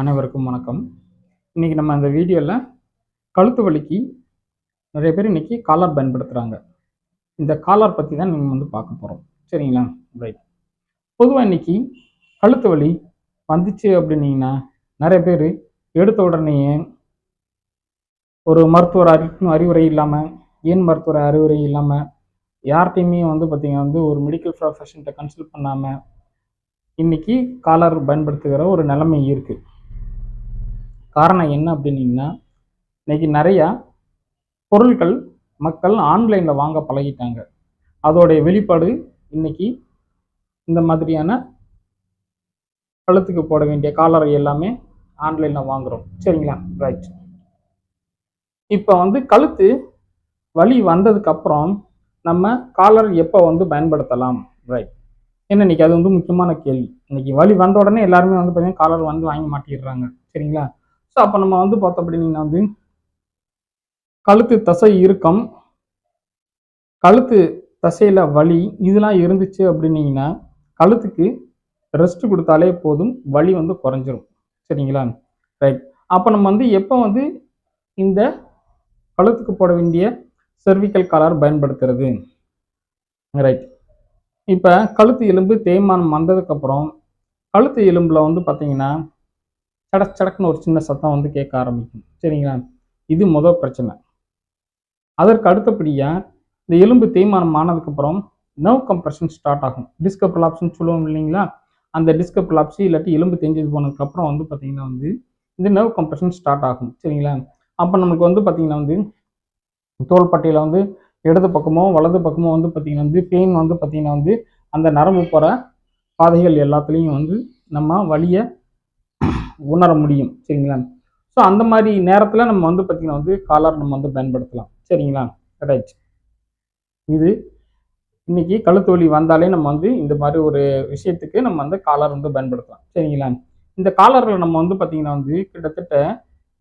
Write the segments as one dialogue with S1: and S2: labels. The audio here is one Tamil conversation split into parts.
S1: அனைவருக்கும் வணக்கம். இன்னைக்கு நம்ம அந்த வீடியோவில் கழுத்து வலிக்கு நிறைய பேர் இன்னைக்கு காலர் பயன்படுத்துகிறாங்க. இந்த காலர் பற்றி தான் நம்ம பார்க்க போகிறோம். சரிங்களா? ரைட். பொதுவாக இன்னைக்கு கழுத்து வலி வந்துச்சு அப்படின்னீங்கன்னா நிறைய பேர் எடுத்த உடனேயே ஒரு மருத்துவர் அறிவுரை இல்லாமல், ஏன் மருத்துவர் அறிவுரை இல்லாமல், யார்கிட்டையுமே பார்த்தீங்கன்னா ஒரு மெடிக்கல் ப்ரொஃபஷன்கிட்ட கன்சல்ட் பண்ணாமல் இன்னைக்கு காலர் பயன்படுத்துகிற ஒரு நிலைமை இருக்குது. காரணம் என்ன அப்படின்னீங்கன்னா, இன்னைக்கு நிறையா பொருட்கள் மக்கள் ஆன்லைனில் வாங்க பழகிட்டாங்க. அதோடைய வெளிப்பாடு இன்னைக்கு இந்த மாதிரியான கழுத்துக்கு போட வேண்டிய காலரை எல்லாமே ஆன்லைனில் வாங்குகிறோம். சரிங்களா? ரைட். இப்போ கழுத்து வலி வந்ததுக்கப்புறம் நம்ம காலர் எப்போ பயன்படுத்தலாம்? ரைட். ஏன்னா இன்னைக்கு அது முக்கியமான கேள்வி. இன்னைக்கு வலி வந்த உடனே எல்லாருமே பார்த்தீங்கன்னா காலர் வாங்கி மாட்டிடுறாங்க. சரிங்களா? ஸோ அப்போ நம்ம பார்த்தோம் அப்படின்னீங்கன்னா கழுத்து தசை இறுக்கம், கழுத்து தசையில் வலி இதெல்லாம் இருந்துச்சு அப்படின்னீங்கன்னா கழுத்துக்கு ரெஸ்ட் கொடுத்தாலே போதும், வலி குறைஞ்சிரும். சரிங்களா? ரைட். அப்போ நம்ம எப்போ இந்த கழுத்துக்கு போட வேண்டிய செர்விக்கல் காலர் பயன்படுத்துறது? ரைட். இப்போ கழுத்து எலும்பு தேய்மானம் வந்ததுக்கப்புறம் கழுத்து எலும்பில் பார்த்தீங்கன்னா சடக் சடக்குன்னு ஒரு சின்ன சத்தம் கேட்க ஆரம்பிக்கும். சரிங்களா? இது முதல் பிரச்சனை. அதற்கு அடுத்தபடியாக இந்த எலும்பு தேய்மானம் ஆனதுக்கப்புறம் நர்வ் கம்ப்ரெஷன் ஸ்டார்ட் ஆகும். டிஸ்க் ப்ரொலாப்ஸ்னு சொல்லுவோம் இல்லைங்களா? அந்த டிஸ்க் ப்ரொலாப்ஸ் இல்லாட்டி எலும்பு தேஞ்சது போனதுக்கப்புறம் பார்த்தீங்கன்னா இந்த நர்வ் கம்ப்ரெஷன் ஸ்டார்ட் ஆகும். சரிங்களா? அப்போ நமக்கு பார்த்தீங்கன்னா தோள்பட்டையில் இடது பக்கமோ வலது பக்கமோ பார்த்தீங்கன்னா பெயின் பார்த்தீங்கன்னா அந்த நரம்பு போகிற பாதைகள் எல்லாத்துலேயும் நம்ம வலியை உணர முடியும். சரிங்களா? ஸோ அந்த மாதிரி நேரத்தில் நம்ம பார்த்தீங்கன்னா காலர் நம்ம பயன்படுத்தலாம். சரிங்களா? ரைட். இது இன்னைக்கு கழுத்து வலி வந்தாலே நம்ம இந்த மாதிரி ஒரு விஷயத்துக்கு நம்ம காலர் பயன்படுத்தலாம். சரிங்களா? இந்த காலரில் நம்ம பார்த்தீங்கன்னா கிட்டத்தட்ட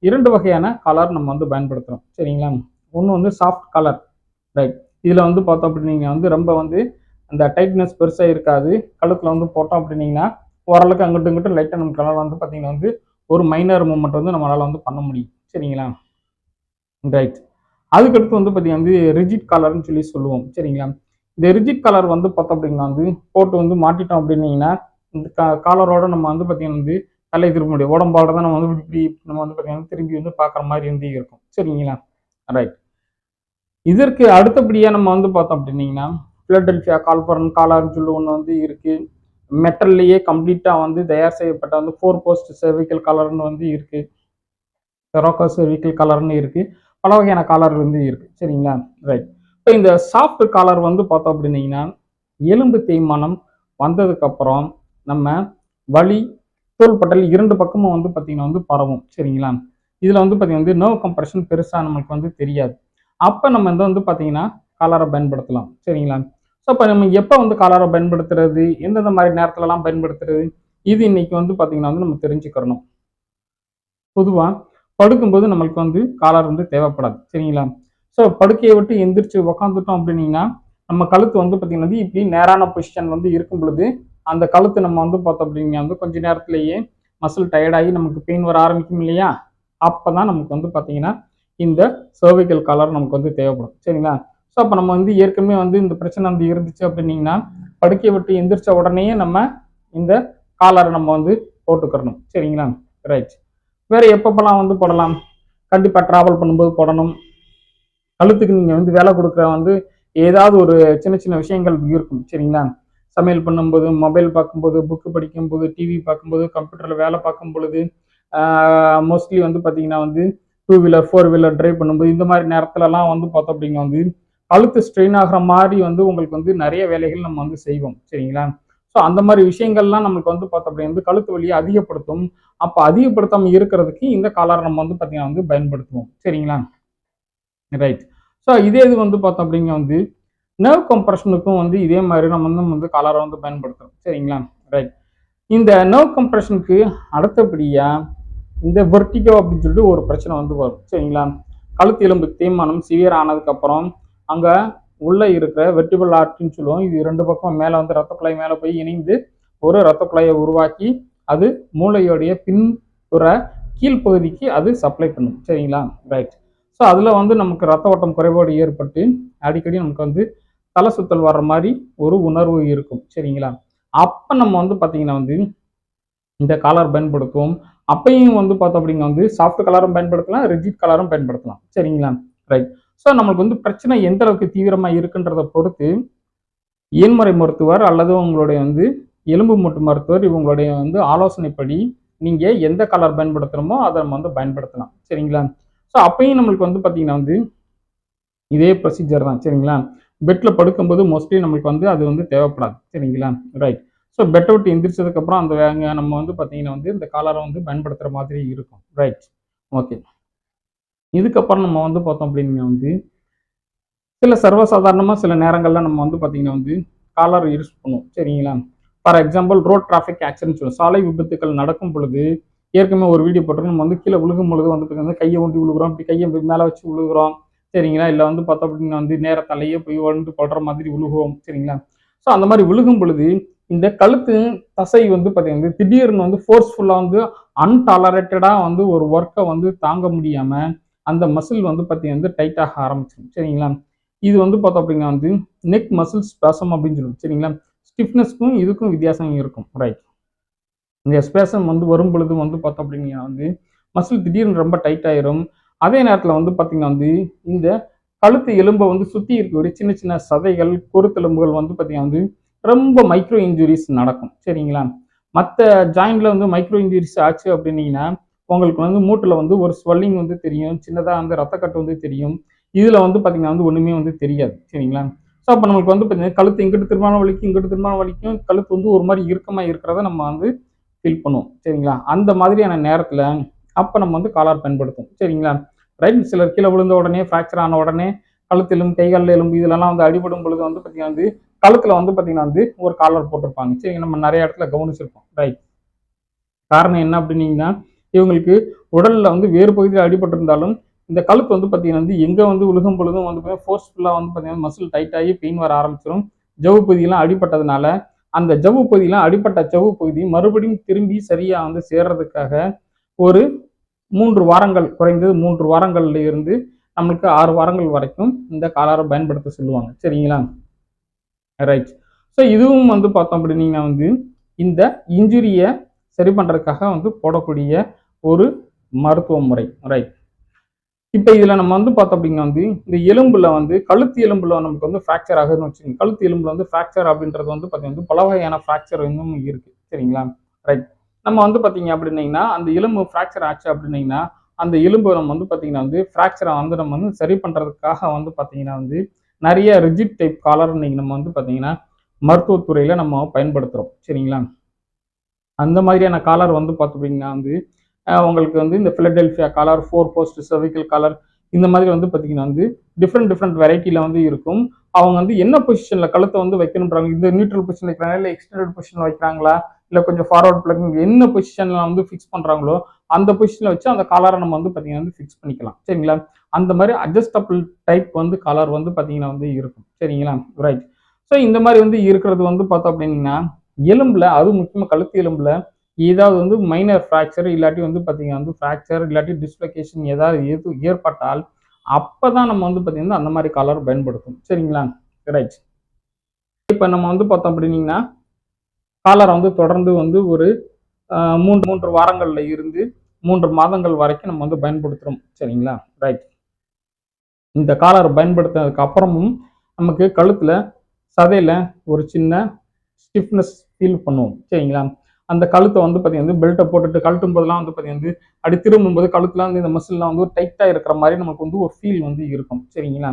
S1: 2 வகையான காலர் நம்ம பயன்படுத்துகிறோம். சரிங்களா? ஒன்று சாஃப்ட் காலர். ரைட். இதில் பார்த்தோம் அப்படின்னீங்க ரொம்ப அந்த டைட்னஸ் பெருசாக இருக்காது. கழுத்தில் போட்டோம் அப்படின்னீங்கன்னா ஓரளவுக்கு அங்கிட்டு இங்கிட்டு லைட்டாக நம்ம கலர் பார்த்தீங்கன்னா ஒரு மைனர் மூமெண்ட் நம்மளால் பண்ண முடியும். சரிங்களா? ரைட். அதுக்கடுத்து பார்த்தீங்கன்னா ரிஜிட் காலர்னு சொல்லி சொல்லுவோம். சரிங்களா? இந்த ரிஜிட் காலர் பார்த்தோம் அப்படின்னா போட்டு மாட்டிட்டோம் அப்படின்னீங்கன்னா இந்த காலரோட நம்ம பார்த்தீங்கன்னா தலை திரும்ப முடியும். உடம்போட தான் நம்ம இப்படி நம்ம பார்த்தீங்கன்னா திரும்பி பார்க்குற மாதிரி இருக்கும். சரிங்களா? ரைட். இதற்கு அடுத்தபடியாக நம்ம பார்த்தோம் அப்படின்னீங்கன்னா பிலடெல்ஃபியா காலர்னு சொல்லி ஒன்று இருக்குது. மெட்டல்லையே கம்ப்ளீட்டாக தயார் செய்யப்பட்ட 4 போஸ்ட் செர்விக்கல் காலர்னு இருக்குது. செரோக்கா செர்விக்கல் காலர்னு இருக்குது. பல வகையான காலர் இருக்குது. சரிங்களா? ரைட். இப்போ இந்த சாஃப்ட் காலர் பார்த்தோம் அப்படின்னீங்கன்னா எலும்பு தேய்மானம் வந்ததுக்கப்புறம் நம்ம வலி தோள்பட்டல் 2 பக்கமும் பார்த்தீங்கன்னா பரவும். சரிங்களா? இதில் பார்த்தீங்கன்னா நர்வ் கம்ப்ரெஷன் பெருசாக நமக்கு தெரியாது. அப்போ நம்ம பார்த்தீங்கன்னா காலரை பயன்படுத்தலாம். சரிங்களா? ஸோ அப்போ நம்ம எப்போ காலரை பயன்படுத்துறது, எந்தெந்த மாதிரி நேரத்துலலாம் பயன்படுத்துறது, இது இன்னைக்கு பார்த்தீங்கன்னா நம்ம தெரிஞ்சுக்கிறணும். பொதுவாக படுக்கும்போது நம்மளுக்கு காலர் தேவைப்படாது. சரிங்களா? ஸோ படுக்கையை விட்டு எந்திரிச்சு உக்காந்துட்டோம் அப்படின்னீங்கன்னா நம்ம கழுத்து பார்த்தீங்கன்னா இப்படி நேரான பொசிஷன் இருக்கும் பொழுது அந்த கழுத்து நம்ம பார்த்தோம் அப்படின்னா கொஞ்ச நேரத்திலேயே மசில் டயர்டாகி நமக்கு பெயின் வர ஆரம்பிக்கும் இல்லையா? அப்போ தான் நமக்கு பார்த்தீங்கன்னா இந்த சர்விக்கல் காலர் நமக்கு தேவைப்படும். சரிங்களா? ஸோ அப்போ நம்ம ஏற்கனவே இந்த பிரச்சனை இருந்துச்சு அப்படின்னீங்கன்னா படுக்கையை விட்டு எந்திரிச்ச உடனே நம்ம இந்த காலரை நம்ம போட்டுக்கிறணும். சரிங்களா? ரைட். வேறு எப்பப்பெல்லாம் போடலாம்? கண்டிப்பாக ட்ராவல் பண்ணும்போது போடணும். கழுத்துக்கு நீங்கள் வேலை கொடுக்குற ஏதாவது ஒரு சின்ன சின்ன விஷயங்கள் இருக்கும். சரிங்களா? சமையல் பண்ணும்போது, மொபைல் பார்க்கும்போது, புக்கு படிக்கும்போது, டிவி பார்க்கும்போது, கம்ப்யூட்டரில் வேலை பார்க்கும் பொழுது, மோஸ்ட்லி பார்த்தீங்கன்னா 2 வீலர் 4 வீலர் ட்ரைவ் பண்ணும்போது இந்த மாதிரி நேரத்துலலாம் பார்த்தோம் அப்படின்னா கழுத்து ஸ்ட்ரெயின் ஆகிற மாதிரி உங்களுக்கு நிறைய வேலைகள் நம்ம செய்வோம். சரிங்களா? ஸோ அந்த மாதிரி விஷயங்கள்லாம் நமக்கு பார்த்தோம் அப்படின்னா கழுத்து வலியை அதிகப்படுத்தும். அப்போ அதிகப்படுத்தாமல் இருக்கிறதுக்கு இந்த காலர் நம்ம பார்த்தீங்கன்னா பயன்படுத்துவோம். சரிங்களா? ரைட். ஸோ இதே இது பார்த்தோம் அப்படிங்க நர்வ் கம்ப்ரெஷனுக்கும் இதே மாதிரி நம்ம காலரை பயன்படுத்துகிறோம். சரிங்களா? ரைட். இந்த நர்வ் கம்ப்ரெஷனுக்கு அடுத்தபடியாக இந்த வெர்டிகோ அப்படின்னு சொல்லிட்டு ஒரு பிரச்சனை வரும். சரிங்களா? கழுத்து எலும்பு தேய்மானம் சிவியர் ஆனதுக்கப்புறம் அங்கே உள்ளே இருக்கிற வெர்டிபிள் ஆர்ட்னு சொல்லுவோம். இது 2 பக்கம் மேலே ரத்த குழாய் மேலே போய் இணைந்து ஒரு ரத்த குழாயை உருவாக்கி அது மூளையோடைய பின் ஒரு கீழ்ப்பகுதிக்கு அது சப்ளை பண்ணும். சரிங்களா? ரைட். ஸோ அதில் வந்து நமக்கு ரத்த ஓட்டம் குறைபாடு ஏற்பட்டு அடிக்கடி நமக்கு வந்து தலை சுத்தல் வர்ற மாதிரி ஒரு உணர்வு இருக்கும். சரிங்களா? அப்போ நம்ம வந்து பார்த்தீங்கன்னா வந்து இந்த காலர் பயன்படுத்துவோம். அப்பயும் வந்து பார்த்தோம் அப்படின்னா வந்து சாஃப்ட் கலரும் பயன்படுத்தலாம், ரிஜிட் கலரும் பயன்படுத்தலாம். சரிங்களா? ரைட். ஸோ நமக்கு வந்து பிரச்சனை எந்த அளவுக்கு தீவிரமா இருக்குன்றத பொறுத்து இயன்முறை மருத்துவர் அல்லது உங்களுடைய வந்து எலும்பு மூட்டு மருத்துவர் இவங்களுடைய வந்து ஆலோசனைப்படி நீங்க எந்த கலர் பயன்படுத்தணுமோ அதை நம்ம வந்து பயன்படுத்தலாம். சரிங்களா? ஸோ அப்பயும் நம்மளுக்கு வந்து பார்த்தீங்கன்னா வந்து இதே ப்ரொசீஜர் தான். சரிங்களா? பெட்ல படுக்கும்போது மோஸ்ட்லி நம்மளுக்கு வந்து அது வந்து தேவைப்படாது. சரிங்களா? ரைட். ஸோ பெட்டை விட்டு எந்திரிச்சதுக்கப்புறம் அந்த நம்ம வந்து பார்த்தீங்கன்னா வந்து இந்த காலரை வந்து பயன்படுத்துகிற மாதிரி இருக்கும். ரைட். ஓகே. இதுக்கப்புறம் நம்ம வந்து பார்த்தோம் அப்படின்னா வந்து சில சர்வசாதாரணமாக சில நேரங்களில் நம்ம வந்து பார்த்தீங்கன்னா வந்து காலர் யூஸ் பண்ணுவோம். சரிங்களா? For example road traffic accident சொல்லுவோம். சாலை விபத்துக்கள் நடக்கும் பொழுது ஏற்கனவே ஒரு வீடியோ போட்டிருக்கோம். நம்ம வந்து கீழே விழுகும் பொழுது வந்து பார்த்தீங்கன்னா கையை ஊண்டி விழுகிறோம், இப்படி கையை மேலே வச்சு விழுகிறோம். சரிங்களா? இல்லை வந்து பார்த்தோம் அப்படின்னா வந்து நேர தலையே போய் வந்து படுற மாதிரி விழுகுவோம். சரிங்களா? ஸோ அந்த மாதிரி விழுகும் பொழுது இந்த கழுத்து தசை வந்து பார்த்தீங்கன்னா திடீர்னு வந்து ஃபோர்ஸ்ஃபுல்லாக வந்து அன்டாலரேட்டடாக வந்து ஒரு ஒர்க்கை வந்து தாங்க முடியாமல் அந்த மசில் வந்து பார்த்தீங்கன்னா வந்து டைட் ஆக ஆரம்பிச்சிடும். சரிங்களா? இது வந்து பார்த்தோம் அப்படின்னா வந்து நெக் மசில் ஸ்பாசம் அப்படின்னு சொல்லுவோம். சரிங்களா? ஸ்டிஃப்னஸ்க்கும் இதுக்கும் வித்தியாசம் இருக்கும். ரைட். இந்த ஸ்பேசம் வந்து வரும் பொழுது வந்து பார்த்தோம் அப்படின்னா வந்து மசில் திடீர்னு ரொம்ப டைட் ஆயிரும். அதே நேரத்தில் வந்து பார்த்தீங்கன்னா வந்து இந்த கழுத்து எலும்பை வந்து சுற்றி இருக்கக்கூடிய சின்ன சின்ன சதைகள் குருத்தெலும்புகள் வந்து பார்த்தீங்கன்னா வந்து ரொம்ப மைக்ரோ இன்ஜுரிஸ் நடக்கும். சரிங்களா? மற்ற ஜாயிண்ட்ல வந்து மைக்ரோ இன்ஜுரிஸ் ஆச்சு அப்படின்னீங்கன்னா உங்களுக்கு வந்து மூட்டில் வந்து ஒரு ஸ்வெல்லிங் வந்து தெரியும், சின்னதாக வந்து ரத்தக்கட்டு வந்து தெரியும். இதில் வந்து பார்த்தீங்கன்னா வந்து ஒன்றுமே வந்து தெரியாது. சரிங்களா? ஸோ அப்போ நமக்கு வந்து பார்த்தீங்கன்னா கழுத்து இங்கிட்டு திருமணம் வலிக்கும், இங்கிட்டு திருமணம் வலிக்கும், கழுத்து வந்து ஒரு மாதிரி இறுக்கமாக இருக்கிறத நம்ம வந்து ஃபீல் பண்ணுவோம். சரிங்களா? அந்த மாதிரியான நேரத்தில் அப்போ நம்ம வந்து காலர் பயன்படுத்தும். சரிங்களா? ரைட். சிலர் கீழே விழுந்த உடனே ஃப்ராக்சர் ஆன உடனே கழுத்து எலும்பு, கைகால் எலும்பு இதெல்லாம் வந்து அடிபடும் பொழுது வந்து பார்த்தீங்கன்னா வந்து கழுத்தில் வந்து பார்த்தீங்கன்னா வந்து ஒரு காலர் போட்டிருப்பாங்க. சரி, நம்ம நிறைய இடத்துல கவனிச்சிருப்போம். ரைட். காரணம் என்ன அப்படின்னீங்கன்னா இவங்களுக்கு உடலில் வந்து வேறு பகுதியில் அடிபட்டிருந்தாலும் இந்த கழுத்து வந்து பார்த்தீங்கன்னா வந்து எங்கே வந்து விழுகும் பொழுதும் வந்து பார்த்தீங்கன்னா ஃபோர்ஸ்ஃபுல்லாக வந்து பார்த்தீங்கன்னா மசில் டைட் ஆகி பெயின் வர ஆரம்பிச்சிடும். ஜவ்வு பகுதியெல்லாம் அடிபட்டதுனால அந்த ஜவ்வு பகுதியெல்லாம் அடிப்பட்ட ஜவ்வு பகுதி மறுபடியும் திரும்பி சரியாக வந்து சேர்றதுக்காக ஒரு 3 வாரங்கள், குறைந்தது 3 வாரங்கள்ல இருந்து நம்மளுக்கு 6 வாரங்கள் வரைக்கும் இந்த காலரை பயன்படுத்த சொல்லுவாங்க. சரிங்களா? ரைட். ஸோ இதுவும் வந்து பார்த்தோம் அப்படின்னீங்கன்னா வந்து இந்த இன்ஜுரியை சரி பண்ணுறதுக்காக வந்து போடக்கூடிய ஒரு மருத்துவ முறை. ரைட். இப்போ இதில் நம்ம வந்து பார்த்தோம் அப்படின்னா வந்து இந்த எலும்புல வந்து கழுத்து எலும்புல நமக்கு வந்து ஃப்ராக்சர் ஆகுதுன்னு வச்சுக்கோங்க. கழுத்து எலும்புல வந்து ஃப்ராக்சர் அப்படின்றது வந்து பார்த்தீங்கன்னா பல வகையான ஃப்ராக்சர் இன்னும் இருக்கு. சரிங்களா? ரைட். நம்ம வந்து பார்த்தீங்க அப்படின்னீங்கன்னா அந்த எலும்பு ஃப்ராக்சர் ஆச்சு அப்படின்னீங்கன்னா அந்த எலும்பு நம்ம வந்து பார்த்தீங்கன்னா வந்து ஃப்ராக்சரை வந்து நம்ம வந்து சரி பண்ணுறதுக்காக வந்து பார்த்தீங்கன்னா வந்து நிறைய ரிஜிட் டைப் காலர் இன்னைக்கு நம்ம வந்து பார்த்தீங்கன்னா மருத்துவத்துறையில் நம்ம பயன்படுத்துகிறோம். சரிங்களா? அந்த மாதிரியான காலர் வந்து பார்த்தீங்கன்னா வந்து உங்களுக்கு வந்து இந்த Philadelphia collar, 4 post cervical collar இந்த மாதிரி வந்து பார்த்தீங்கன்னா வந்து டிஃப்ரெண்ட் வெரைட்டியில் வந்து இருக்கும். அவங்க வந்து என்ன பொசிஷனில் கழுத்தை வந்து வைக்கணுன்றாங்க, இந்த நியூட்ரல் பொசிஷன் வைக்கிறாங்களா, இல்லை எக்ஸ்டெண்டட் பொசிஷனில் வைக்கிறாங்களா, இல்லை கொஞ்சம் ஃபார்வர்ட் பிளக்கிங் என்ன பொசிஷனில் வந்து ஃபிக்ஸ் பண்ணுறாங்களோ அந்த பொசிஷனில் வச்சு அந்த காலரை நம்ம வந்து பார்த்தீங்கன்னா வந்து ஃபிக்ஸ் பண்ணிக்கலாம். சரிங்களா? அந்த மாதிரி அட்ஜஸ்டபிள் டைப் வந்து காலர் வந்து பார்த்தீங்கன்னா வந்து இருக்கும். சரிங்களா? ரைட். ஸோ இந்த மாதிரி வந்து இருக்கிறது வந்து பார்த்தோம் அப்படின்னா எலும்புல, அது முக்கியமாக கழுத்து எலும்புல ஏதாவது வந்து மைனர் ஃப்ராக்சர் இல்லாட்டி வந்து பார்த்தீங்கன்னா வந்து ஃப்ராக்சர் இல்லாட்டி டிஸ்லொகேஷன் ஏதாவது ஏற்பட்டால் அப்பதான் நம்ம வந்து பார்த்தீங்கன்னா அந்த மாதிரி காலர் பயன்படுத்தும். சரிங்களா? ரைட். இப்போ நம்ம வந்து பார்த்தோம் அப்படின்னீங்கன்னா காலரை வந்து தொடர்ந்து வந்து ஒரு 3 வாரங்கள்ல இருந்து 3 மாதங்கள் வரைக்கும் நம்ம வந்து பயன்படுத்துகிறோம். சரிங்களா? ரைட். இந்த காலரை பயன்படுத்தினதுக்கு அப்புறமும் நமக்கு கழுத்துல சதையில ஒரு சின்ன ஸ்டிஃப்னஸ் ஃபீல் பண்ணுவோம். சரிங்களா? அந்த கழுத்தை வந்து பார்த்தீங்கன்னா பெல்ட்டை போட்டுட்டு கழட்டும் போதெல்லாம் வந்து பார்த்தீங்கன்னா அப்படி திரும்பும்போது கழுத்துல வந்து இந்த மசில்லாம் வந்து டைட்டாக இருக்கிற மாதிரி நமக்கு வந்து ஒரு ஃபீல் வந்து இருக்கும். சரிங்களா?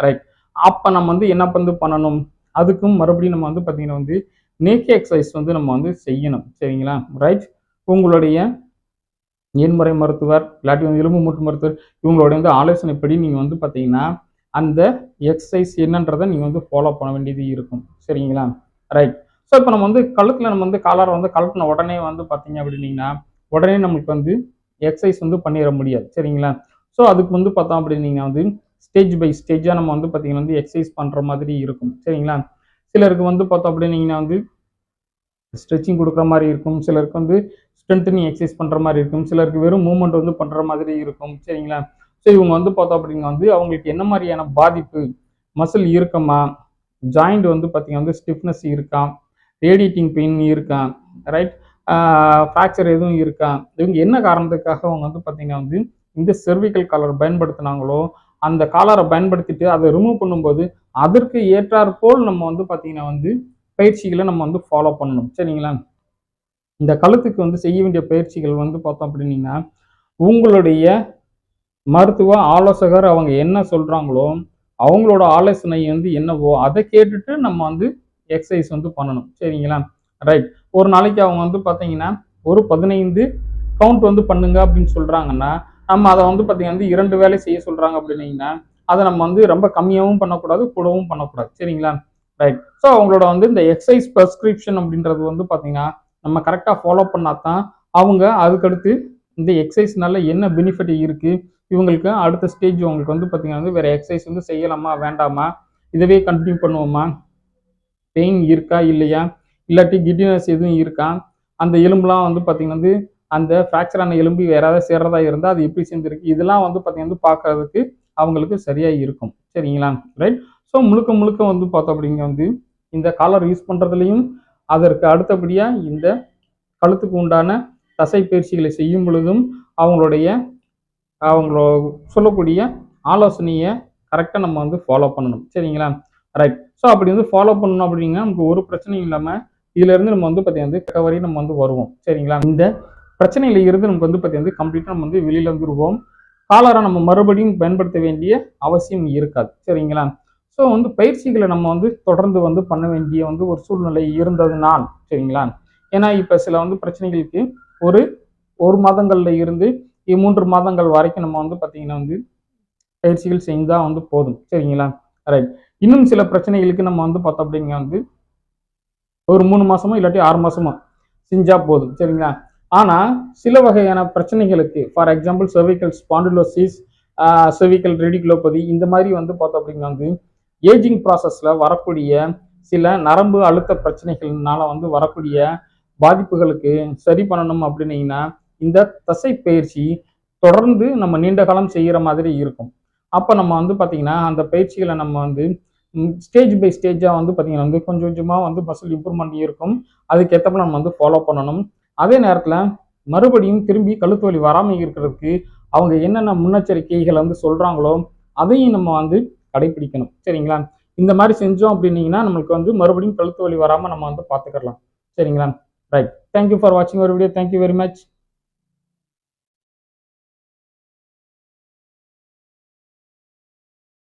S1: ரைட். அப்போ நம்ம வந்து என்ன வந்து பண்ணணும், அதுக்கும் மறுபடியும் நம்ம வந்து பார்த்தீங்கன்னா வந்து நேக்கி எக்ஸசைஸ் வந்து நம்ம வந்து செய்யணும். சரிங்களா? ரைட். உங்களுடைய எண்முறை மருத்துவர் இல்லாட்டி வந்து எலும்பு மூட்டு மருத்துவர் இவங்களுடைய வந்து ஆலோசனைப்படி நீங்கள் வந்து பார்த்தீங்கன்னா அந்த எக்ஸசைஸ் என்னன்றதை நீங்கள் வந்து ஃபாலோ பண்ண வேண்டியது இருக்கும். சரிங்களா? ரைட். ஸோ இப்போ நம்ம வந்து கழுத்தில் நம்ம வந்து காலரை வந்து கழட்டின உடனே வந்து பார்த்தீங்க அப்படின்னீங்கன்னா உடனே நமக்கு வந்து எக்ஸசைஸ் வந்து பண்ணிட முடியாது. சரிங்களா? ஸோ அதுக்கு வந்து பார்த்தோம் அப்படின்னீங்கன்னா வந்து ஸ்டேஜ் பை ஸ்டேஜாக நம்ம வந்து பார்த்தீங்கன்னா வந்து எக்ஸசைஸ் பண்ணுற மாதிரி இருக்கும். சரிங்களா? சிலருக்கு வந்து பார்த்தோம் அப்படின்னீங்கன்னா வந்து ஸ்ட்ரெச்சிங் கொடுக்குற மாதிரி இருக்கும், சிலருக்கு வந்து ஸ்ட்ரென்தனிங் எக்ஸசைஸ் பண்ணுற மாதிரி இருக்கும், சிலருக்கு வெறும் மூவ்மெண்ட் வந்து பண்ணுற மாதிரி இருக்கும். சரிங்களா? ஸோ இவங்க வந்து பார்த்தோம் அப்படின்னா வந்து அவங்களுக்கு என்ன மாதிரியான பாதிப்பு, மசில் இறுக்கமா, ஜாயிண்ட் வந்து பார்த்தீங்கன்னா வந்து ஸ்டிஃப்னஸ் இருக்கா, ரேடியேட்டிங் பெயின் இருக்கா, ரைட், ஃப்ராக்சர் எதுவும் இருக்கா, இவங்க என்ன காரணத்துக்காக அவங்க வந்து பார்த்தீங்கன்னா வந்து இந்த செர்விக்கல் காலர் பயன்படுத்தினாங்களோ அந்த காலரை பயன்படுத்திட்டு அதை ரிமூவ் பண்ணும்போது அதற்கு ஏற்றாற் போல் நம்ம வந்து பார்த்தீங்கன்னா வந்து பயிற்சிகளை நம்ம வந்து ஃபாலோ பண்ணணும். சரிங்களா? இந்த கழுத்துக்கு வந்து செய்ய வேண்டிய பயிற்சிகள் வந்து பார்த்தோம் அப்படின்னீங்கன்னா உங்களுடைய மருத்துவ ஆலோசகர் அவங்க என்ன சொல்றாங்களோ அவங்களோட ஆலோசனை வந்து என்னவோ அதை கேட்டுட்டு நம்ம வந்து எக்ஸசைஸ் வந்து பண்ணணும். சரிங்களா? ரைட். ஒரு நாளைக்கு அவங்க வந்து பார்த்தீங்கன்னா ஒரு 15 கவுண்ட் வந்து பண்ணுங்க அப்படின்னு சொல்றாங்கன்னா நம்ம அதை வந்து பார்த்தீங்கன்னா வந்து 2 வேலை செய்ய சொல்றாங்க அப்படின்னீங்கன்னா அதை நம்ம வந்து ரொம்ப கம்மியாகவும் பண்ணக்கூடாது, கூடவும் பண்ணக்கூடாது. சரிங்களா? ரைட். ஸோ அவங்களோட வந்து இந்த எக்ஸசைஸ் ப்ரெஸ்கிரிப்ஷன் அப்படின்றது வந்து பார்த்தீங்கன்னா நம்ம கரெக்டாக ஃபாலோ பண்ணாதான் அவங்க அதுக்கடுத்து இந்த எக்ஸசைஸ்னால என்ன பெனிஃபிட் இருக்கு, இவங்களுக்கு அடுத்த ஸ்டேஜ் உங்களுக்கு வந்து பார்த்தீங்கன்னா வந்து வேற எக்ஸசைஸ் வந்து செய்யலாமா வேண்டாமா, இதவே கண்டினியூ பண்ணுவோமா, பெயின் இருக்கா இல்லையா, இல்லாட்டி கிட்டினஸ் எதுவும் இருக்கா, அந்த எலும்புலாம் வந்து பார்த்தீங்கன்னா வந்து அந்த ஃப்ராக்சர் ஆன எலும்பு வேற ஏதாவது சேர்றதா இருந்தால் அது எப்படி சேர்ந்துருக்கு, இதெல்லாம் வந்து பார்த்தீங்கன்னா வந்து பார்க்கறதுக்கு அவங்களுக்கு சரியா இருக்கும். சரிங்களா? ரைட். ஸோ முழுக்க முழுக்க வந்து பார்த்தோம் அப்படிங்க வந்து இந்த காலர் யூஸ் பண்ணுறதுலையும் அதற்கு அடுத்தபடியா இந்த கழுத்துக்கு உண்டான தசை பயிற்சிகளை செய்யும் பொழுதும் அவங்களுடைய அவங்களோ சொல்லக்கூடிய ஆலோசனையை கரெக்டாக நம்ம வந்து ஃபாலோ பண்ணணும். சரிங்களா? ரைட். ஸோ அப்படி வந்து ஃபாலோ பண்ணணும் அப்படின்னா நமக்கு ஒரு பிரச்சனையும் இல்லாமல் இதிலிருந்து நம்ம வந்து பார்த்தீங்கன்னா ரெக்கவரி நம்ம வந்து வருவோம். சரிங்களா? இந்த பிரச்சனையில இருந்து நமக்கு வந்து பார்த்தீங்கன்னா கம்ப்ளீட்டாக நம்ம வந்து வெளியில வந்துருவோம். காலரை நம்ம மறுபடியும் பயன்படுத்த வேண்டிய அவசியம் இருக்காது. சரிங்களா? ஸோ வந்து பயிற்சிகளை நம்ம வந்து தொடர்ந்து வந்து பண்ண வேண்டிய வந்து ஒரு சூழ்நிலை இருந்ததுனால், சரிங்களா? ஏன்னா இப்போ சில வந்து பிரச்சனைகளுக்கு ஒரு 1 மாதங்கள்ல இருந்து 3 மாதங்கள் வரைக்கும் நம்ம வந்து பார்த்தீங்கன்னா வந்து பயிற்சிகள் செஞ்சா வந்து போதும். சரிங்களா? ரைட். இன்னும் சில பிரச்சனைகளுக்கு நம்ம வந்து பார்த்தோம் அப்படிங்க வந்து ஒரு 3 மாசமோ இல்லாட்டி 6 மாசமோ செஞ்சா போதும். சரிங்களா? ஆனா சில வகையான பிரச்சனைகளுக்கு for example cervical spondylosis, cervical radiculopathy இந்த மாதிரி வந்து பார்த்தோம் அப்படின்னா வந்து ஏஜிங் ப்ராசஸ்ல வரக்கூடிய சில நரம்பு அழுத்த பிரச்சனைகள்னால வந்து வரக்கூடிய பாதிப்புகளுக்கு சரி பண்ணணும் அப்படின்னீங்கன்னா இந்த தசை பயிற்சி தொடர்ந்து நம்ம நீண்ட காலம் செய்கிற மாதிரி இருக்கும். அப்போ நம்ம வந்து பார்த்தீங்கன்னா அந்த பயிற்சிகளை நம்ம வந்து ஸ்டேஜ் பை ஸ்டேஜாக வந்து பார்த்தீங்கன்னா வந்து கொஞ்சம் கொஞ்சமாக வந்து மசில் இம்ப்ரூவ்மெண்ட் இருக்கும். அதுக்கேற்றப்ப நம்ம வந்து ஃபாலோ பண்ணணும். அதே நேரத்தில் மறுபடியும் திரும்பி கழுத்து வலி வராமல் இருக்கிறதுக்கு அவங்க என்னென்ன முன்னெச்சரிக்கைகளை வந்து சொல்கிறாங்களோ அதையும் நம்ம வந்து கடைபிடிக்கணும். சரிங்களா? இந்த மாதிரி செஞ்சோம் அப்படின்னீங்கன்னா நம்மளுக்கு வந்து மறுபடியும் கழுத்து வலி வராமல் நம்ம வந்து பார்த்துக்கலாம். சரிங்களா? ரைட். தேங்க்யூ ஃபார் வாட்சிங் அவர் வீடியோ. Thank you very much.